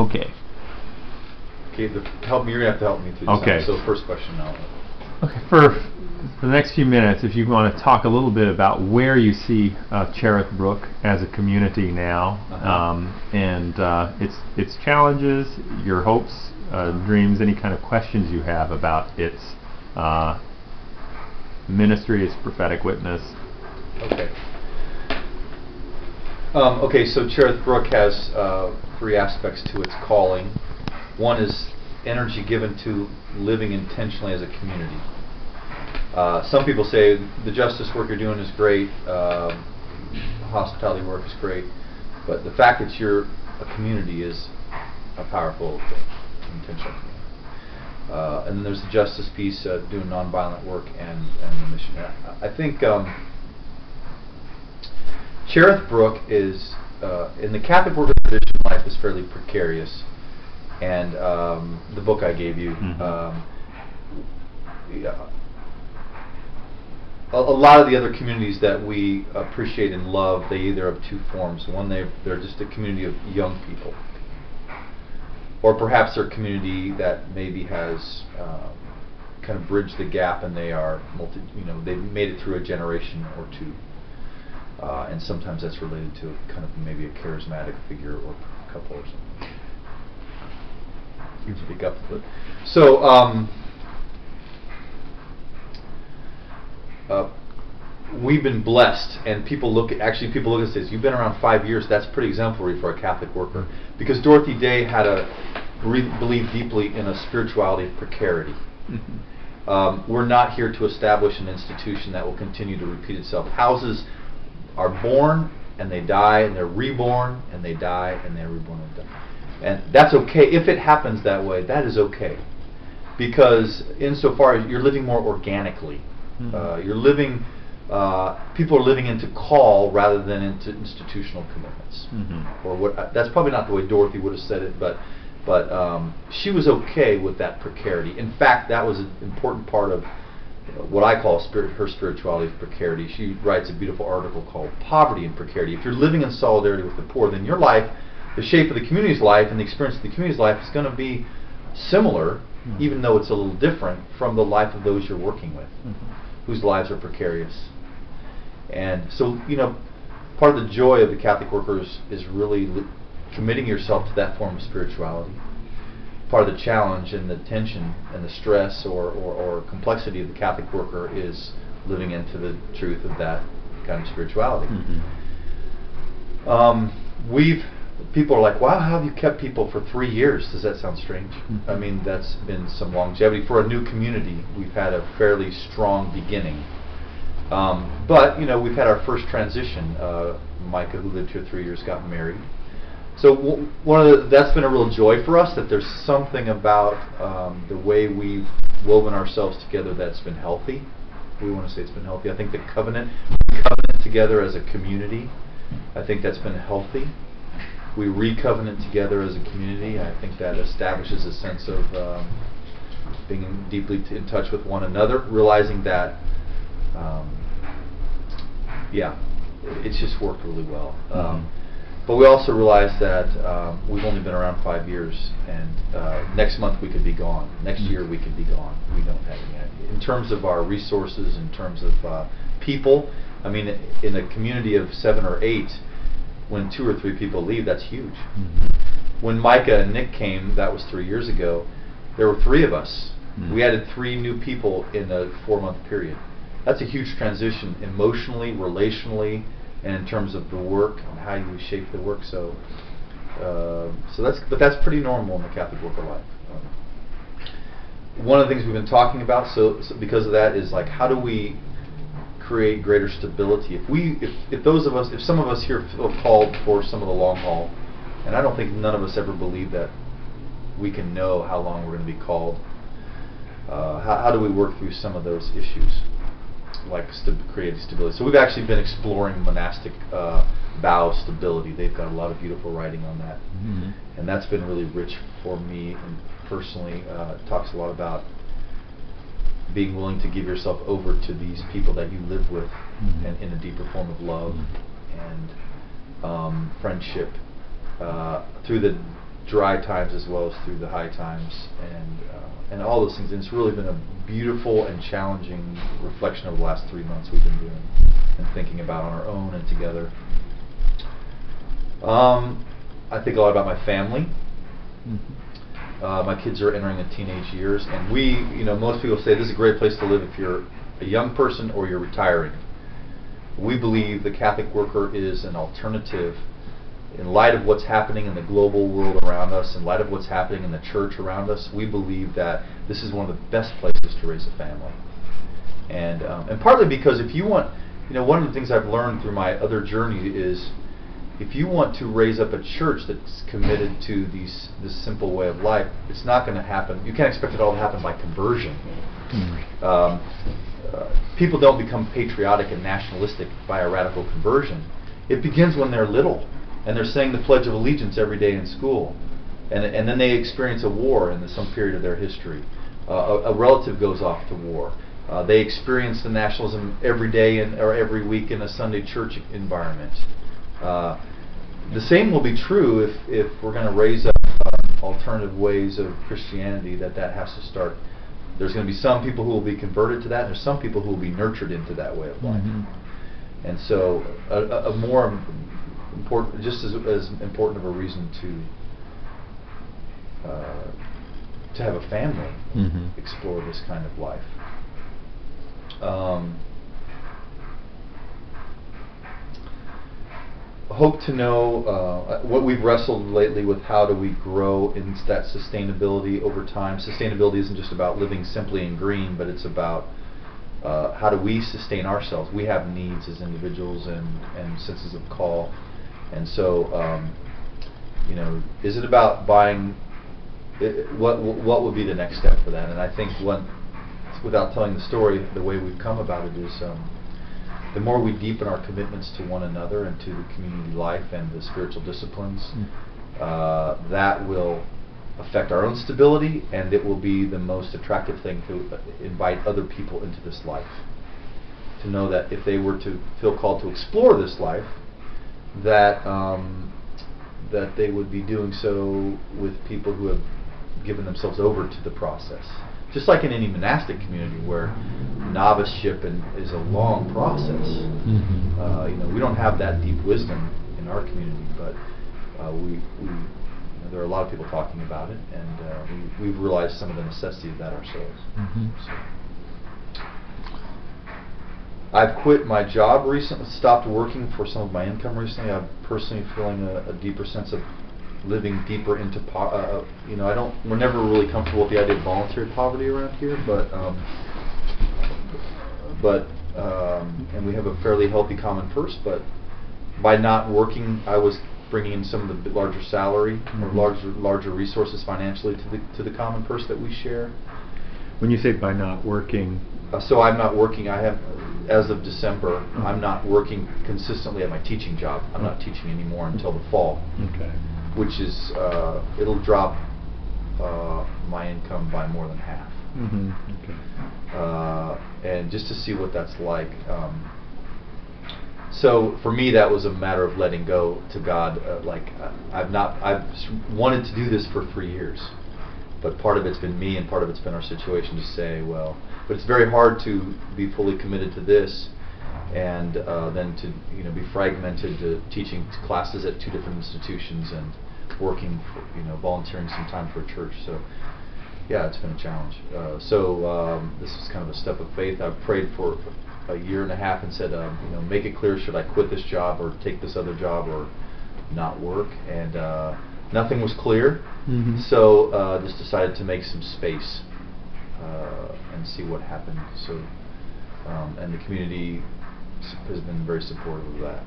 Okay. Okay, help me. You're gonna have to help me through this. Okay. So first question now. Okay. For the next few minutes, if you want to talk a little bit about where you see Cherith Brook as a community now, and its challenges, your hopes, dreams, any kind of questions you have about its ministry, its prophetic witness. Okay. Okay, so Cherith Brook has 3 aspects to its calling. One is energy given to living intentionally as a community. Some people say the justice work you're doing is great, hospitality work is great, but the fact that you're a community is a powerful intentional thing. And then there's the justice piece, doing nonviolent work, and the mission. I think Cherith Brook is, in the Catholic work of tradition, life is fairly precarious. And the book I gave you, a lot of the other communities that we appreciate and love, they either have 2 forms. One, they're just a community of young people, or perhaps they're a community that maybe has kind of bridged the gap, and they are they've made it through a generation or 2, and sometimes that's related to kind of maybe a charismatic figure or couple or something. You speak up a bit. So we've been blessed, and people look at us and say, you've been around 5 years, that's pretty exemplary for a Catholic worker. Because Dorothy Day had believed deeply in a spirituality of precarity. We're not here to establish an institution that will continue to repeat itself. Houses are born and they die, and they're reborn and they die, and they're reborn and die. And that's okay. If it happens that way, that is okay. Because insofar as you're living more organically, you're living, people are living into call rather than into institutional commitments. Or what? That's probably not the way Dorothy would have said it, but she was okay with that precarity. In fact, that was an important part of what I call her spirituality of precarity. She writes a beautiful article called Poverty and Precarity. If you're living in solidarity with the poor, then your life, the shape of the community's life and the experience of the community's life is going to be similar, even though it's a little different from the life of those you're working with, whose lives are precarious. And so, part of the joy of the Catholic workers is really committing yourself to that form of spirituality. Part of the challenge and the tension and the stress or complexity of the Catholic worker is living into the truth of that kind of spirituality. People are like, wow, how have you kept people for 3 years? Does that sound strange? I mean, that's been some longevity. For a new community, we've had a fairly strong beginning. But, we've had our first transition. Micah, who lived here 3 years, got married. So that's been a real joy for us, that there's something about the way we've woven ourselves together that's been healthy. We want to say it's been healthy. I think we covenant together as a community. I think that's been healthy. We re-covenant together as a community. I think that establishes a sense of being deeply in touch with one another, realizing that, it's just worked really well. But we also realize that we've only been around 5 years, and next month we could be gone. Next year we could be gone. We don't have any idea. In terms of our resources, in terms of people, I mean, in a community of 7 or 8, when 2 or 3 people leave, that's huge. When Micah and Nick came, that was 3 years ago, there were 3 of us. We added 3 new people in a 4-month period. That's a huge transition emotionally, relationally, and in terms of the work and how you shape the work. So that's pretty normal in the Catholic worker life. One of the things we've been talking about, so because of that, is like, how do we create greater stability? If some of us here feel called for some of the long haul, and I don't think none of us ever believe that we can know how long we're going to be called. How do we work through some of those issues, like create stability? So we've actually been exploring monastic vow stability. They've got a lot of beautiful writing on that, and that's been really rich for me and personally. It talks a lot about being willing to give yourself over to these people that you live with, and in a deeper form of love and friendship, through the dry times as well as through the high times, and all those things. And it's really been a beautiful and challenging reflection of the last 3 months we've been doing and thinking about on our own and together. I think a lot about my family. My kids are entering the teenage years, and most people say this is a great place to live if you're a young person or you're retiring. We believe the Catholic worker is an alternative in light of what's happening in the global world around us, in light of what's happening in the church around us. We believe that this is one of the best places to raise a family. And partly because if you want, one of the things I've learned through my other journey is if you want to raise up a church that's committed to this simple way of life, it's not going to happen. You can't expect it all to happen by conversion. People don't become patriotic and nationalistic by a radical conversion. It begins when they're little, and they're saying the Pledge of Allegiance every day in school, and then they experience a war in some period of their history. A relative goes off to war. They experience the nationalism every day or every week in a Sunday church environment. The same will be true if we're going to raise up alternative ways of Christianity. That has to start. There's going to be some people who will be converted to that, and there's some people who will be nurtured into that way of life. And so, a more important, just as important of a reason to have a family explore this kind of life. Hope to know what we've wrestled lately with. How do we grow in that sustainability over time? Sustainability isn't just about living simply in green, but it's about how do we sustain ourselves. We have needs as individuals and senses of call, and so is it about buying? What would be the next step for that? And I think without telling the story, the way we've come about it is. The more we deepen our commitments to one another and to the community life and the spiritual disciplines, that will affect our own stability, and it will be the most attractive thing to invite other people into this life. To know that if they were to feel called to explore this life, that they would be doing so with people who have given themselves over to the process. Just like in any monastic community where noviceship is a long process. We don't have that deep wisdom in our community, but there are a lot of people talking about it, and we've realized some of the necessity of that ourselves. So. I've quit my job recently, stopped working for some of my income recently. I'm personally feeling a deeper sense of living deeper into we're never really comfortable with the idea of voluntary poverty around here, and we have a fairly healthy common purse, but by not working I was bringing in some of the larger salary or larger resources financially to the common purse that we share. When you say by not working, so I'm not working. I have, as of December, I'm not working consistently at my teaching job. I'm not teaching anymore until the fall. Okay. Which is, it'll drop my income by more than half. Okay. And just to see what that's like. So for me, that was a matter of letting go to God. I've wanted to do this for 3 years, but part of it's been me, and part of it's been our situation to say, well, but it's very hard to be fully committed to this. And then to be fragmented to teaching classes at 2 different institutions and working for, volunteering some time for a church. So yeah, it's been a challenge. This is kind of a step of faith. I've prayed for a year and a half and said, make it clear, should I quit this job or take this other job or not work? And nothing was clear. So just decided to make some space and see what happened. So and the community has been very supportive of that.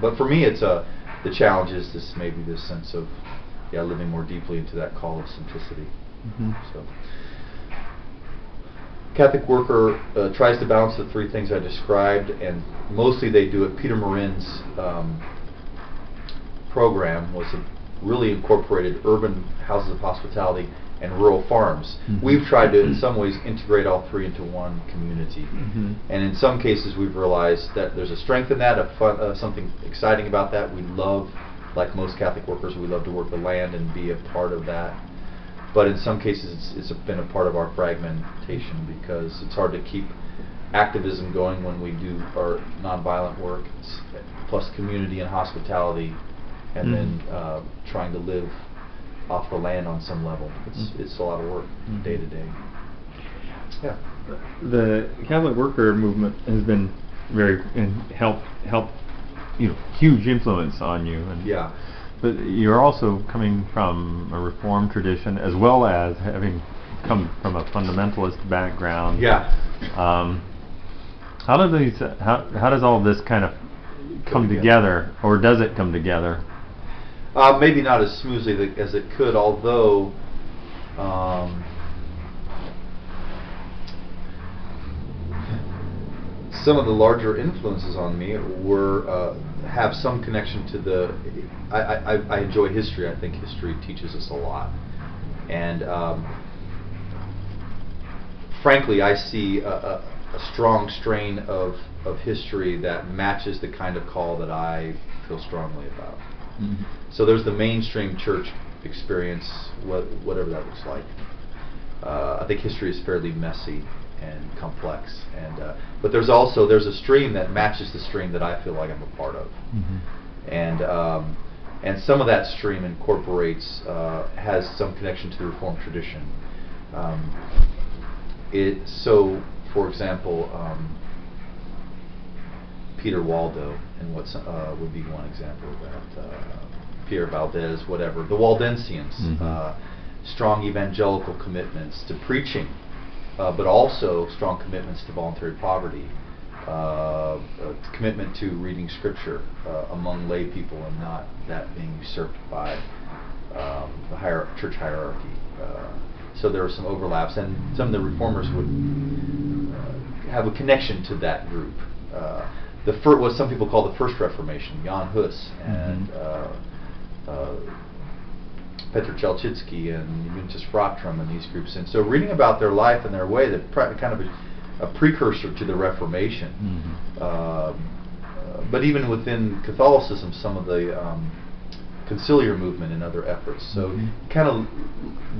But for me, it's the challenge is this sense of living more deeply into that call of simplicity. So Catholic worker tries to balance the 3 things I described, and mostly they do it. Peter Marin's program was really incorporated urban houses of hospitality and rural farms. We've tried to, in some ways, integrate all 3 into one community. And in some cases, we've realized that there's a strength in that, something exciting about that. We love like most Catholic workers, we love to work the land and be a part of that. But in some cases, it's been a part of our fragmentation because it's hard to keep activism going when we do our nonviolent work, plus community and hospitality, and then trying to live off the land on some level. It's a lot of work day to day. Yeah. The Catholic worker movement has been very helped huge influence on you. And yeah. But you're also coming from a Reformed tradition as well as having come from a fundamentalist background. Yeah. How does all this kind of come together, or does it come together? Maybe not as smoothly as it could, although some of the larger influences on me have some connection to the. I enjoy history. I think history teaches us a lot, and frankly, I see a strong strain of history that matches the kind of call that I feel strongly about. So there's the mainstream church experience, whatever that looks like. I think history is fairly messy and complex, but there's a stream that matches the stream that I feel like I'm a part of, and some of that stream incorporates has some connection to the Reformed tradition. So, for example, Peter Waldo, and what would be one example of that? Pierre Valdez, whatever. The Waldensians, strong evangelical commitments to preaching, but also strong commitments to voluntary poverty, commitment to reading Scripture among lay people, and not that being usurped by the church hierarchy. So there are some overlaps, and some of the reformers would have a connection to that group. What some people call the First Reformation, Jan Hus and Petr Chelchitsky and Juntus Fratrum and these groups. And so reading about their life and their way, they're kind of a precursor to the Reformation. But even within Catholicism, some of the conciliar movement and other efforts. So you kind of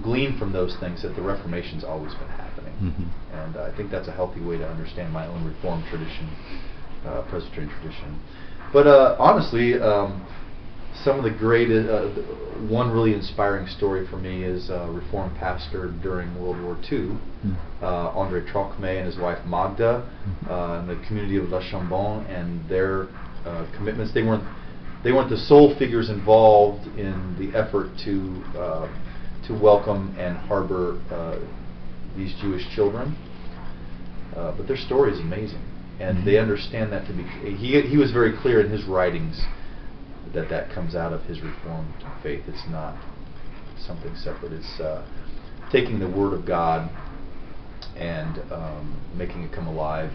glean from those things that the Reformation's always been happening. And I think that's a healthy way to understand my own Reformed tradition, Presbyterian tradition. But honestly, some of the greatest, one really inspiring story for me is a Reformed pastor during World War II, André Trocmé and his wife Magda, in the community of La Chambon, and their commitments. They weren't the sole figures involved in the effort to welcome and harbor these Jewish children, but their story is amazing, and they understand that to be. He was very clear in his writings that comes out of his Reformed faith. It's not something separate. It's taking the Word of God and making it come alive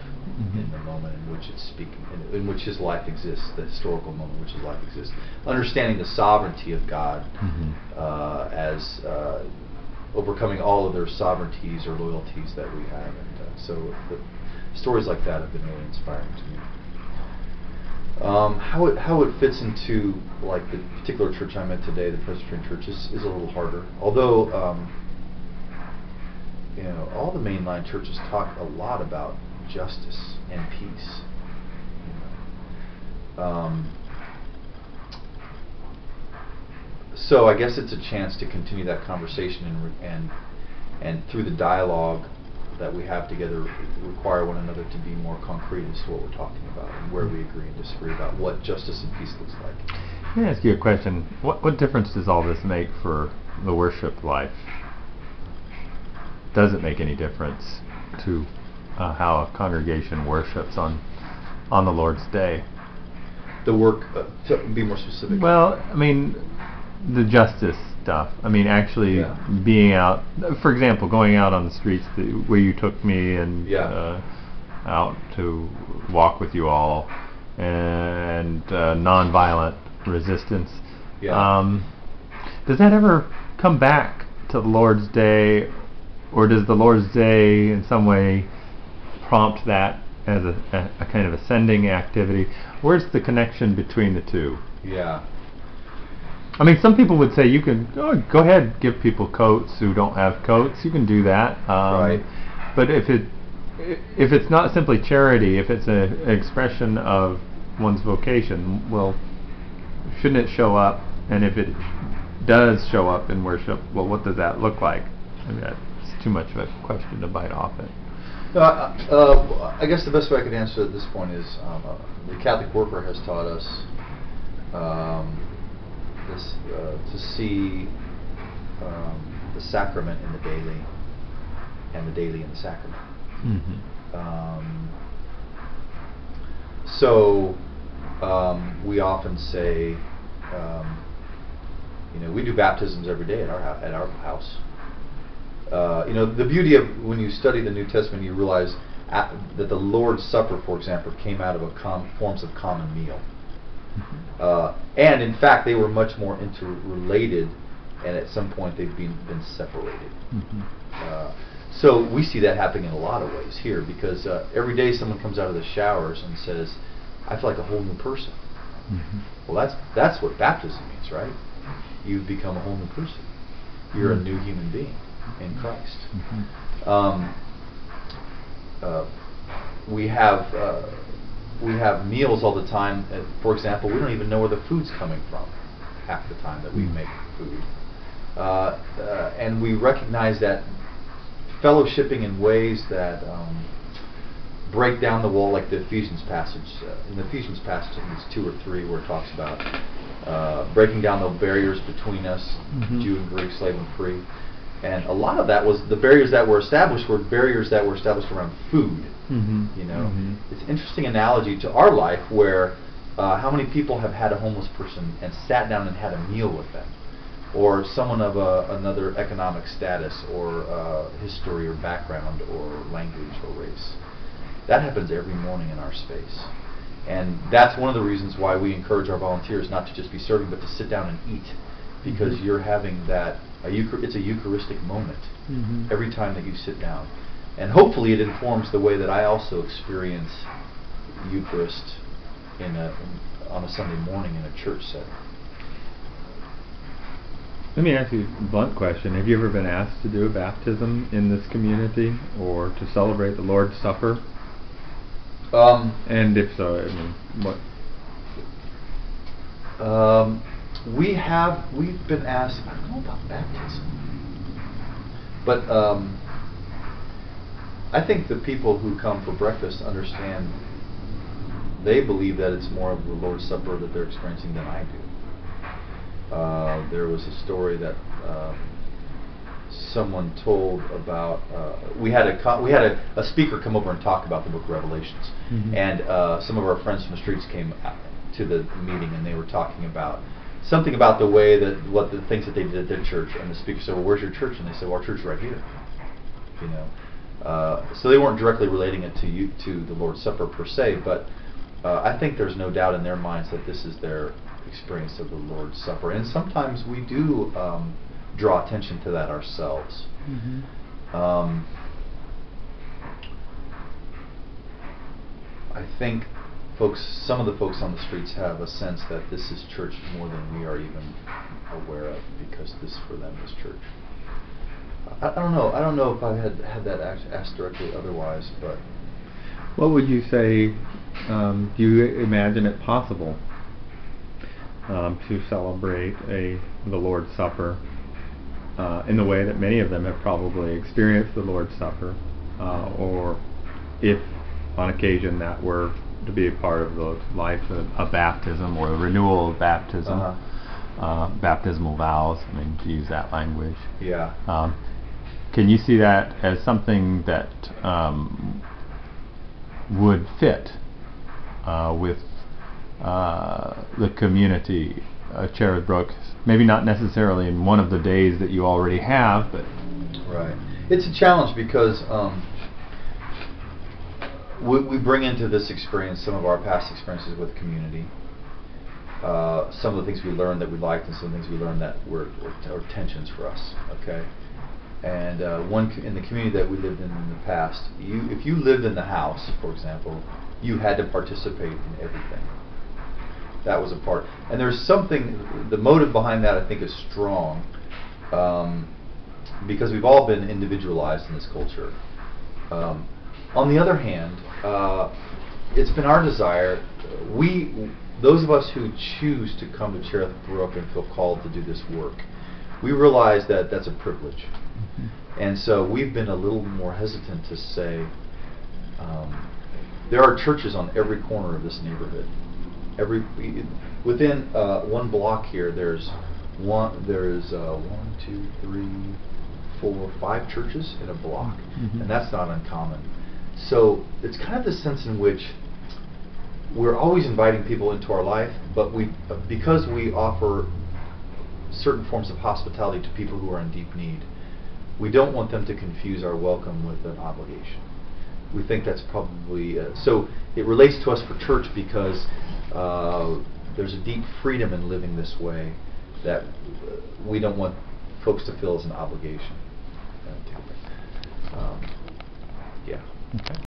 in the moment in which it's speaking, in which his life exists, the historical moment in which his life exists. Understanding the sovereignty of God as overcoming all of their sovereignties or loyalties that we have. And so the stories like that have been really inspiring to me. How it fits into like the particular church I'm at today, the Presbyterian Church, is a little harder. Although all the mainline churches talk a lot about justice and peace. So I guess it's a chance to continue that conversation and through the dialogue that we have together, require one another to be more concrete as to what we're talking about and where we agree and disagree about what justice and peace looks like. Let me ask you a question. What difference does all this make for the worship life? Does it make any difference to how a congregation worships on the Lord's Day? The work, to be more specific. Well, I mean, the justice stuff. I mean, actually being out, for example, going out on the streets where you took me and out to walk with you all, and nonviolent resistance. Does that ever come back to the Lord's Day, or does the Lord's Day in some way prompt that as a kind of ascending activity? Where's the connection between the two? Yeah. I mean, some people would say you can go ahead, give people coats who don't have coats. You can do that. Right. But if it's not simply charity, if it's an expression of one's vocation, well, shouldn't it show up? And if it does show up in worship, well, what does that look like? I mean, that's too much of a question to bite off it. No, I guess the best way I could answer at this point is the Catholic worker has taught us to see the sacrament in the daily, and the daily in the sacrament. So we often say, we do baptisms every day at our house. The beauty of when you study the New Testament, you realize that the Lord's Supper, for example, came out of forms of common meal. And in fact, they were much more interrelated, and at some point they've been separated. So we see that happening in a lot of ways here, because every day someone comes out of the showers and says, I feel like a whole new person. Well, that's what baptism means, right? You've become a whole new person. You're a new human being in Christ. We have meals all the time. For example, we don't even know where the food's coming from half the time that we make food. And we recognize that fellowshipping in ways that break down the wall, like the Ephesians passage. In the Ephesians passage, I think it's 2 or 3, where it talks about breaking down the barriers between us, Jew and Greek, slave and free. And a lot of that was the barriers that were established around food. It's an interesting analogy to our life, where how many people have had a homeless person and sat down and had a meal with them, or someone of another economic status, or history, or background, or language, or race. That happens every morning in our space. And that's one of the reasons why we encourage our volunteers not to just be serving, but to sit down and eat, because you're having that. It's a Eucharistic moment every time that you sit down. And hopefully it informs the way that I also experience Eucharist on a Sunday morning in a church setting. Let me ask you a blunt question. Have you ever been asked to do a baptism in this community, or to celebrate the Lord's Supper? And if so, I mean, what? We've been asked. I don't know about baptism, but I think the people who come for breakfast understand. They believe that it's more of the Lord's Supper that they're experiencing than I do. There was a story that someone told about. We had a speaker come over and talk about the Book of Revelations, and some of our friends from the streets came to the meeting, and they were talking about something about the way that what the things that they did at their church. And the speaker said, "Well, where's your church?" And they said, "Well, our church is right here." So they weren't directly relating it to the Lord's Supper per se, but I think there's no doubt in their minds that this is their experience of the Lord's Supper. And sometimes we do draw attention to that ourselves. I think some of the folks on the streets have a sense that this is church more than we are even aware of, because this for them is church. I don't know. I don't know if I had that asked directly otherwise, but what would you say? Do you imagine it possible to celebrate the Lord's Supper in the way that many of them have probably experienced the Lord's Supper, or if on occasion that were to be a part of the life of a baptism, or a renewal of baptism, baptismal vows, I mean, to use that language. Yeah. Can you see that as something that would fit with the community, Cherith Brook? Maybe not necessarily in one of the days that you already have, but... Right. It's a challenge because we bring into this experience some of our past experiences with community. Some of the things we learned that we liked, and some of the things we learned that were tensions for us. Okay. And in the community that we lived in the past, if you lived in the house, for example, you had to participate in everything. that was a part. And there's something, the motive behind that I think is strong, because we've all been individualized in this culture. On the other hand, it's been our desire, those of us who choose to come to Cherith Brook and feel called to do this work, we realize that that's a privilege. And so we've been a little more hesitant to say, there are churches on every corner of this neighborhood. Within one block here, there's 1, 2, 3, 4, 5 churches in a block, and that's not uncommon. So it's kind of the sense in which we're always inviting people into our life, but because we offer certain forms of hospitality to people who are in deep need, we don't want them to confuse our welcome with an obligation. We think that's probably so it relates to us for church because there's a deep freedom in living this way that we don't want folks to feel as an obligation. Yeah. Okay.